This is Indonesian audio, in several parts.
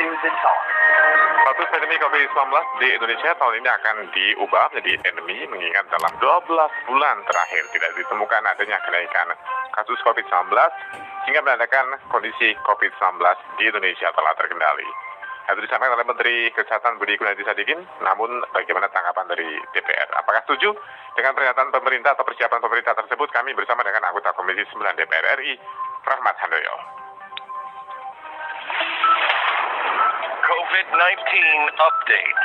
News and Talk. Status pandemi COVID-19 di Indonesia tahun ini akan diubah menjadi endemi mengingat dalam 12 bulan terakhir tidak ditemukan adanya kenaikan kasus COVID-19 sehingga menandakan kondisi COVID-19 di Indonesia telah terkendali. Itu disampaikan oleh Menteri Kesehatan Budi Gunadi Sadikin, namun bagaimana tanggapan dari DPR? Apakah setuju dengan pernyataan pemerintah atau persiapan pemerintah tersebut? Kami bersama dengan anggota Komisi 9 DPR RI, Rahmat Handoyo. COVID-19 update.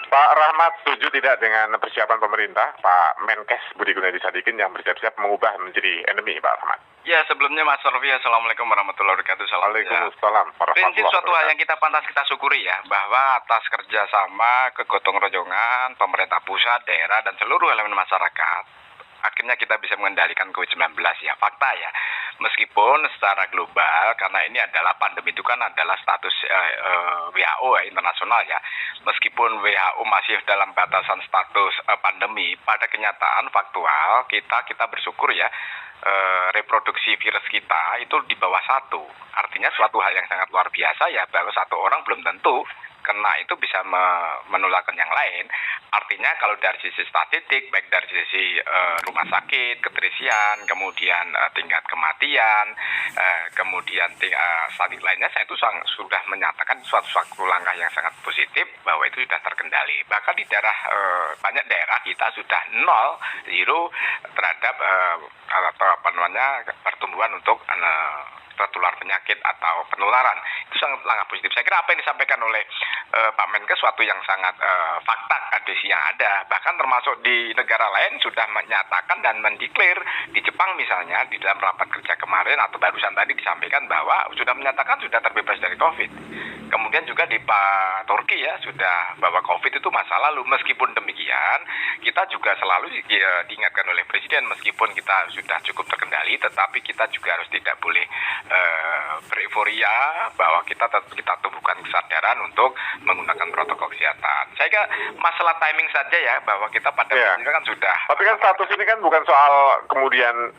Pak Rahmat, setuju tidak dengan persiapan pemerintah, Pak Menkes Budi Gunadi Sadikin yang bersiap-siap mengubah menjadi endemi, Pak Rahmat? Ya, sebelumnya Mas Rofi, Assalamualaikum warahmatullahi wabarakatuh. Waalaikumsalam. Prinsip suatu hal yang kita pantas kita syukuri ya, bahwa atas kerjasama, kegotong royongan, pemerintah pusat, daerah, dan seluruh elemen masyarakat, akhirnya kita bisa mengendalikan COVID-19 ya, fakta ya. Meskipun secara global, karena ini adalah pandemi itu kan adalah status WHO ya, internasional ya. Meskipun WHO masih dalam batasan status pandemi, pada kenyataan faktual kita bersyukur ya, reproduksi virus kita itu di bawah 1. Artinya suatu hal yang sangat luar biasa ya, bahwa satu orang belum tentu kena itu bisa menularkan yang lain. Artinya kalau dari sisi statistik, baik dari sisi rumah sakit, keterisian, kemudian tingkat kematian, kemudian statistik lainnya, saya itu sudah menyatakan suatu langkah yang sangat positif bahwa itu sudah terkendali. Bahkan di daerah banyak daerah kita sudah zero terhadap pertumbuhan untuk tertular penyakit atau penularan. Itu sangat langkah positif. Saya kira apa yang disampaikan oleh Pak Menkes suatu yang sangat fakta kondisi yang ada. Bahkan termasuk di negara lain sudah menyatakan dan mendeklar. Di Jepang misalnya di dalam rapat kerja kemarin atau barusan tadi disampaikan bahwa sudah menyatakan sudah terbebas dari COVID. Kemudian juga di Turki ya sudah bahwa COVID itu masa lalu. Meskipun demikian kita juga selalu diingatkan oleh Presiden meskipun kita sudah cukup terkendali, tetapi kita juga harus tidak boleh bereforia bahwa kita tumbuhkan kesadaran untuk menggunakan protokol kesehatan. Saya kira masalah timing saja ya, bahwa kita pada ini kan sudah. Tapi kan status ini kan bukan soal kemudian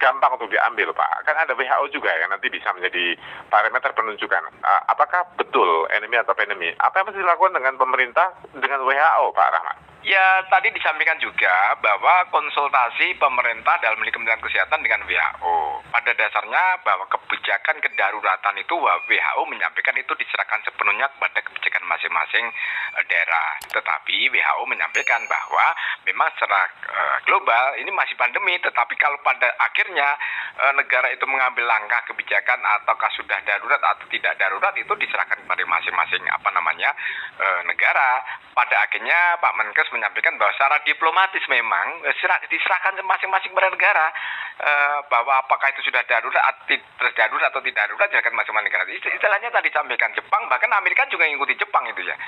gampang untuk diambil, Pak. Kan ada WHO juga yang nanti bisa menjadi parameter penunjukan. Apakah betul endemi atau pandemi? Apa yang mesti dilakukan dengan pemerintah, dengan WHO, Pak Rahmat? Ya, tadi disampaikan juga bahwa konsultasi pemerintah dalam hal Kementerian Kesehatan dengan WHO. Pada dasarnya bahwa kebijakan kedaruratan itu WHO menyampaikan itu diserahkan sepenuhnya kepada kebijakan masing-masing daerah. Tetapi WHO menyampaikan bahwa memang secara global ini masih pandemi, tetapi kalau pada akhirnya negara itu mengambil langkah kebijakan ataukah sudah darurat atau tidak darurat itu diserahkan kepada masing-masing negara. Pada akhirnya Pak Menkes menyampaikan bahwa secara diplomatis memang diserahkan masing-masing pada negara bahwa apakah itu sudah darurat atau tidak darurat diserahkan masing-masing negara. Istilahnya tadi disampaikan Jepang, bahkan Amerika juga mengikuti Jepang itu ya,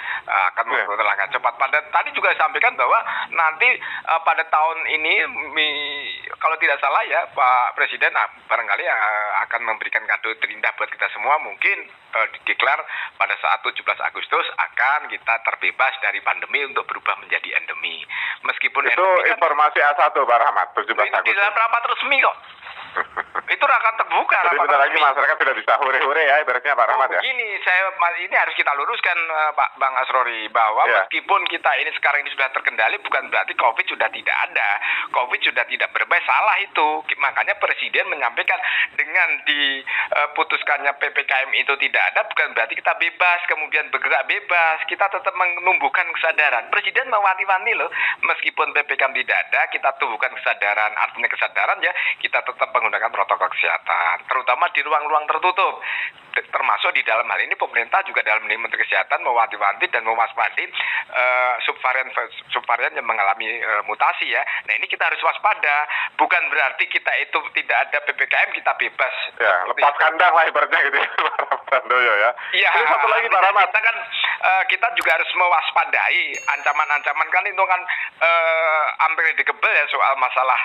akan mengambil langkah cepat. Tadi juga disampaikan bahwa nanti pada tahun ini kalau tidak salah ya Pak Presiden barangkali akan memberikan kado terindah buat kita semua, mungkin dideklar pada saat 17 Agustus akan kita terbebas dari pandemi untuk berubah menjadi endemi. Meskipun itu informasi A1 Pak Rahmat, 17 Agustus. Di dalam rapat resmi kok. Itu akan terbuka. Jadi bentar lagi masyarakat sudah bisa hore-hore ya ibaratnya Pak Rahmat ya. Begini, ini harus kita luruskan Pak Bang Asrori bahwa meskipun kita ini sekarang ini sudah terkendali bukan berarti COVID sudah tidak ada. COVID sudah tidak berbahaya, salah itu. Makanya Presiden menyampaikan dengan diputuskannya PPKM itu tidak ada bukan berarti kita bebas kemudian bergerak bebas. Kita tetap menumbuhkan kesadaran. Presiden mewanti-wanti loh, meskipun PPKM tidak ada kita tumbuhkan kesadaran. Artinya kesadaran ya kita tetap menggunakan protokol kesehatan, terutama di ruang-ruang tertutup. Termasuk di dalam hal ini pemerintah juga dalam Menteri Kesehatan mewanti-wanti dan mewaspadi subvarian yang mengalami mutasi ya. Nah ini kita harus waspada. Bukan berarti kita itu tidak ada PPKM kita bebas. Ya, lepas kandang lah ibaratnya gitu ya, Pak Doyo ya. Iya. Ini satu lagi Pak Rahmat. Kita juga harus mewaspadai ancaman-ancaman kan itu kan hampir dikebel ya soal masalah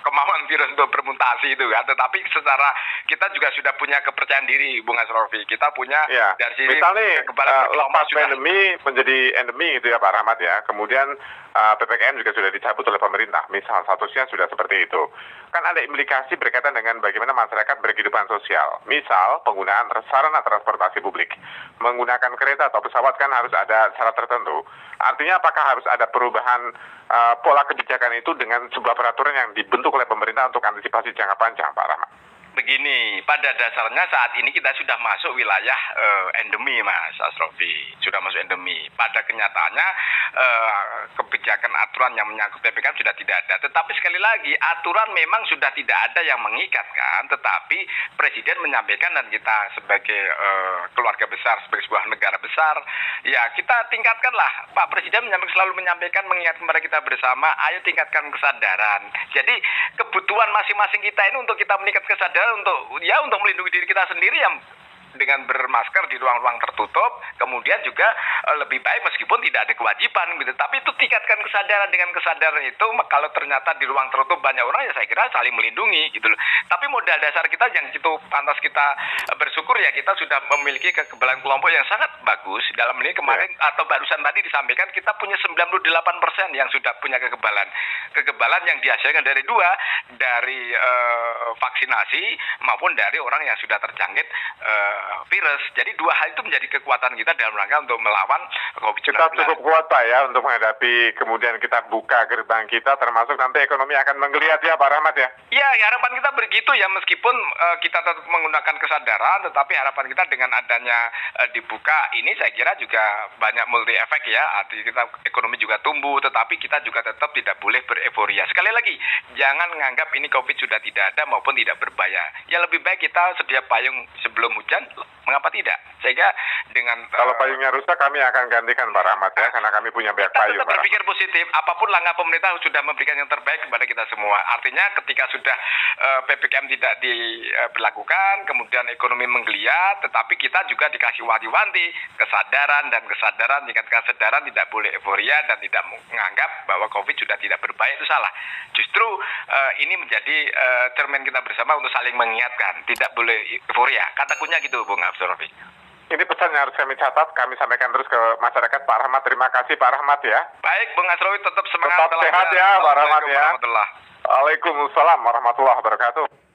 kemauan virus untuk bermutasi itu kan. Tetapi secara kita juga sudah punya kepercayaan diri Bung Asrofi, kita punya dari sisi misalnya lepas pandemi menjadi endemi gitu ya Pak Rahmat ya, kemudian PPKM juga sudah dicabut oleh pemerintah, misal statusnya sudah seperti itu, kan ada implikasi berkaitan dengan bagaimana masyarakat berkehidupan sosial, misal penggunaan sarana transportasi publik. Menggunakan kereta atau pesawat kan harus ada syarat tertentu. Artinya apakah harus ada perubahan pola kebijakan itu dengan sebuah peraturan yang dibentuk oleh pemerintah untuk antisipasi jangka panjang, Pak Rahmat? Begini, pada dasarnya saat ini kita sudah masuk wilayah endemi, Mas Asrofi. Sudah masuk endemi. Pada kenyataannya kebijakan aturan yang menyangkut PPKM sudah tidak ada. Tetapi sekali lagi, aturan memang sudah tidak ada yang mengikat kan. Tetapi Presiden menyampaikan dan kita sebagai keluarga besar, sebagai sebuah negara besar, ya kita tingkatkanlah. Pak Presiden selalu menyampaikan, mengingatkan kepada kita bersama, ayo tingkatkan kesadaran. Jadi kebutuhan masing-masing kita ini untuk kita meningkatkan kesadaran untuk melindungi diri kita sendiri yang dengan bermasker di ruang-ruang tertutup, kemudian juga lebih baik meskipun tidak ada kewajiban gitu. Tapi itu tingkatkan kesadaran, dengan kesadaran itu kalau ternyata di ruang tertutup banyak orang, ya saya kira saling melindungi gitu loh. Tapi modal dasar kita yang itu pantas kita bersyukur, ya kita sudah memiliki kekebalan kelompok yang sangat bagus. Dalam ini kemarin atau barusan tadi disampaikan kita punya 98% yang sudah punya kekebalan yang dihasilkan dari vaksinasi maupun dari orang yang sudah terjangkit virus. Jadi dua hal itu menjadi kekuatan kita dalam rangka untuk melawan COVID-19. Kita cukup kuat, Pak, ya, untuk menghadapi kemudian kita buka gerbang kita, termasuk nanti ekonomi akan menggeliat ya, Pak Rahmat ya? Ya, harapan kita begitu ya, meskipun kita tetap menggunakan kesadaran, tetapi harapan kita dengan adanya dibuka ini saya kira juga banyak multi efek ya. Artinya kita ekonomi juga tumbuh, tetapi kita juga tetap tidak boleh bereforia. Sekali lagi, jangan menganggap ini COVID sudah tidak ada maupun tidak berbahaya. Ya lebih baik kita sedia payung sebelum hujan, mengapa tidak? Sehingga dengan kalau payungnya rusak kami akan gantikan, Pak Rahmat ya, karena kami punya banyak payung. Kita berpikir positif, apapun langkah pemerintah sudah memberikan yang terbaik kepada kita semua. Artinya ketika sudah PPKM tidak diberlakukan, kemudian ekonomi menggeliat, tetapi kita juga dikasih wanti-wanti kesadaran, tingkat kesadaran tidak boleh euforia dan tidak menganggap bahwa COVID sudah tidak berbahaya, itu salah. Justru ini menjadi cermin kita bersama untuk saling mengingatkan, tidak boleh euforia. Kata kuncinya gitu, Bung Absorofi. Ini pesan yang harus kami catat, kami sampaikan terus ke masyarakat, Pak Rahmat. Terima kasih, Pak Rahmat ya. Baik, Bung Asrofi, tetap semangat. Tetap sehat ya, Pak Rahmat ya. Waalaikumsalam warahmatullahi wabarakatuh.